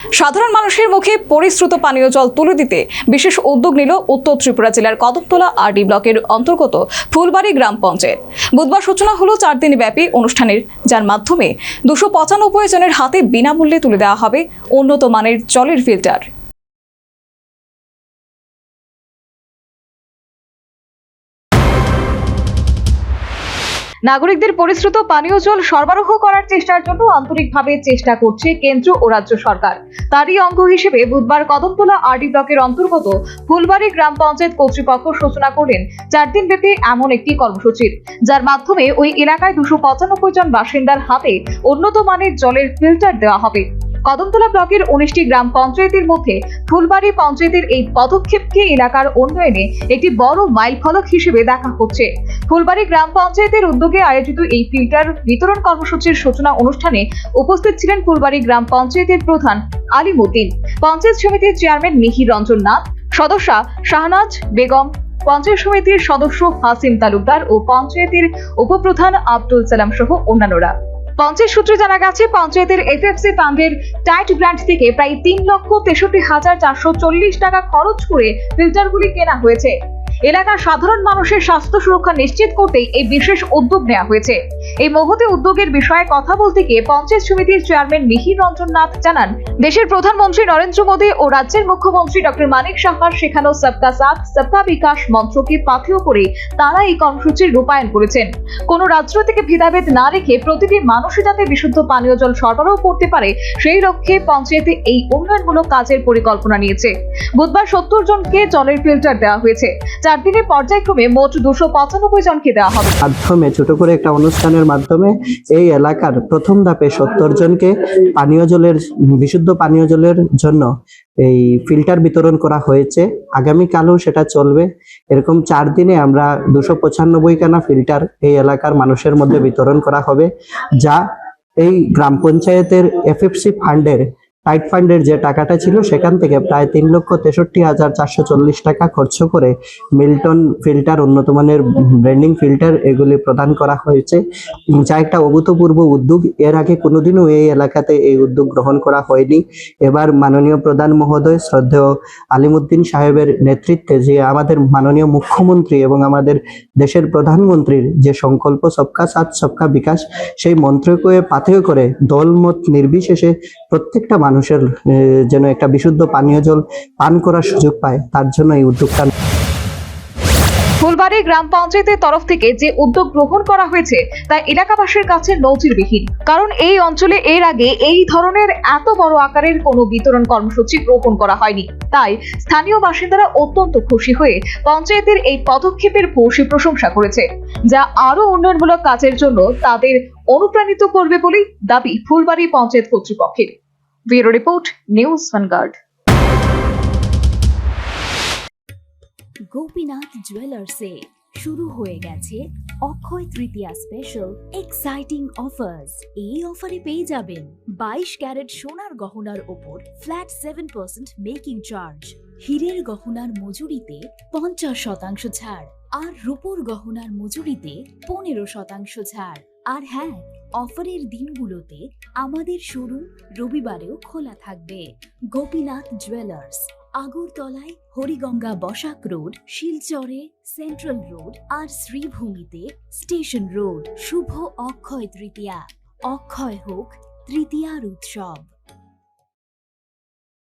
সাধারণ মানুষের মুখে পরিশ্রুত পানীয় জল তুলে দিতে বিশেষ উদ্যোগ নিল উত্তর ত্রিপুরা জেলার কদমতলা আরডি ব্লকের অন্তর্গত ফুলবাড়ি গ্রাম পঞ্চায়েত। বুধবার সূচনা হলো 4 দিন ব্যাপী অনুষ্ঠানের, যার মাধ্যমে 295 জনের হাতে বিনামূল্যে তুলে দেওয়া হবে উন্নত মানের জলের ফিল্টার। নাগরিকদের পরিশ্রুত পানীয় জল সরবরাহ করার চেষ্টার জন্য আন্তরিকভাবে চেষ্টা করছে কেন্দ্র ও রাজ্য সরকার। তারই অঙ্গ হিসেবে বুধবার কদমতলা আরডি ব্লকের অন্তর্গত ফুলবাড়ি গ্রাম পঞ্চায়েত কর্তৃপক্ষ সূচনা করলেন 4 দিন ব্যাপী এমন একটি কর্মসূচির, যার মাধ্যমে ওই এলাকায় 295 জন বাসিন্দার হাতে উন্নত মানের জলের ফিল্টার দেওয়া হবে। কদমতলা ব্লকের 19টি গ্রাম পঞ্চায়েতের মধ্যে ফুলবাড়ি পঞ্চায়েতের এই পদক্ষেপকে এলাকার উন্নয়নে একটি বড় মাইলফলক হিসেবে দেখা হচ্ছে। ফুলবাড়ি গ্রাম পঞ্চায়েতের উদ্যোগে আয়োজিত এই ফিল্টার বিতরণ কর্মসূচির সূচনা অনুষ্ঠানে উপস্থিত ছিলেন ফুলবাড়ি গ্রাম পঞ্চায়েতের প্রধান আলিমউদ্দিন, পঞ্চায়েত সমিতির চেয়ারম্যান মিহির রঞ্জন নাথ, সদস্যা শাহনাজ বেগম, পঞ্চায়েত সমিতির সদস্য হাসিম তালুকদার ও পঞ্চায়েতের উপপ্রধান আব্দুল সালাম সহ অন্যান্যরা। পঞ্চায়েত সূত্রে জানা গেছে, পঞ্চায়েতের এফএফসি ফান্ডের টাইট গ্রান্ট থেকে প্রায় 3,63,440 টাকা খরচ করে ফিল্টারগুলি কেনা হয়েছে। এলাকার সাধারণ মানুষের স্বাস্থ্য সুরক্ষা নিশ্চিত করতেই এই বিশেষ উদ্যোগ নেওয়া হয়েছে। এই মহতি উদ্যোগের বিষয়ে কথা বলতে গিয়ে পঞ্চায়েত সমিতির চেয়ারম্যান মিহির রঞ্জন নাথ জানান, দেশের প্রধানমন্ত্রী নরেন্দ্র মোদী ও রাজ্যের মুখ্যমন্ত্রী ডক্টর মানিক সাহার শেখানো সবকা সাথ সবকা বিকাশ মন্ত্রকে পাথেয় করে তারা এই কর্মসূচির রূপায়ণ করেছেন। কোনো রাজনৈতিক ভেদাভেদ না রেখে প্রতিটি মানুষই যাতে বিশুদ্ধ পানীয় জল সরবরাহ করতে পারে, সেই লক্ষ্যে পঞ্চায়েতে এই উন্নয়নমূলক কাজের পরিকল্পনা নিয়েছে। বুধবার 70 জনকে জলের ফিল্টার দেওয়া হয়েছে। 4 দিনের পর্যায়ক্রমে মোট 295 জনকে দেওয়া হবে। মাধ্যমে ছোট করে একটা অনুষ্ঠানের মাধ্যমে এই এলাকার প্রথম ধাপে 70 জনকে বিশুদ্ধ পানীয় জলের জন্য এই ফিল্টার বিতরণ করা হয়েছে। আগামীকালও সেটা চলবে। এরকম 4 দিনে আমরা 295 খানা ফিল্টার এই এলাকার মানুষের মধ্যে বিতরণ করা হবে, যা এই গ্রাম পঞ্চায়েতের এফএফসি ফান্ডের টাইট ফান্ডের যে টাকাটা ছিল সেখান থেকে প্রায় 3,63,440 টাকা খরচ করে মিল্টন ফিল্টার, উন্নত মানের ব্র্যান্ডিং ফিল্টার এগুলি প্রদান করা হয়েছে, যা একটা অভূতপূর্ব উদ্যোগ। এর আগে কোনোদিনও এই এলাকাতে এই উদ্যোগ গ্রহণ করা হয়নি। এবার মাননীয় প্রধান মহোদয় শ্রদ্ধেয় আলিমউদ্দিন সাহেবের নেতৃত্বে যে আমাদের মাননীয় মুখ্যমন্ত্রী এবং আমাদের দেশের প্রধানমন্ত্রীর যে সংকল্প সবকা সাথ সবকা বিকাশ, সেই মন্ত্রকে পাথেয় করে দলমত নির্বিশেষে প্রত্যেকটা মানুষের যেন একটা বিশুদ্ধ পানীয় জল পান করার সুযোগ পায়, তার জন্য এই উদ্যোগটা। ফুলবাড়ি গ্রাম পঞ্চায়েতের তরফ থেকে যে উদ্যোগ গ্রহণ করা হয়েছে তা এলাকাবাসীর কাছে নজিরবিহীন, কারণ এই অঞ্চলে এর আগে এই ধরনের এত বড় আকারের কোনো বিতরণ কর্মসূচি গ্রহণ করা হয়নি। তাই স্থানীয় বাসিন্দারা অত্যন্ত খুশি হয়ে পঞ্চায়েতের এই পদক্ষেপের ভূয়সী প্রশংসা করেছে, যা আরো উন্নয়নমূলক কাজের জন্য তাদের অনুপ্রাণিত করবে বলেই দাবি ফুলবাড়ি পঞ্চায়েত কর্তৃপক্ষের। Bureau report, News Vanguard. Gopinath জুয়েলার্সে শুরু হয়ে গেছে Akshaya Tritiya special exciting offers. এই অফারে পেয়ে যাবেন 22 ক্যারেট সোনার গহনার ওপর ফ্ল্যাট 7% মেকিং চার্জ, হীরের গহনার মজুরিতে 50% ছাড়, আর রূপোর গহনার মজুরিতে 15% ছাড়। আর হ্যাঁ, অফারের দিনগুলোতে আমাদের শোরুম রবিবারেও খোলা থাকবে। গোপীনাথ জুয়েলার্স, আগরতলায় হরিগঙ্গা বসাক রোড, শিলচরে সেন্ট্রাল রোড আর শ্রীভূমিতে স্টেশন রোড। শুভ অক্ষয় তৃতীয়া, অক্ষয় হোক তৃতীয়ার উৎসব।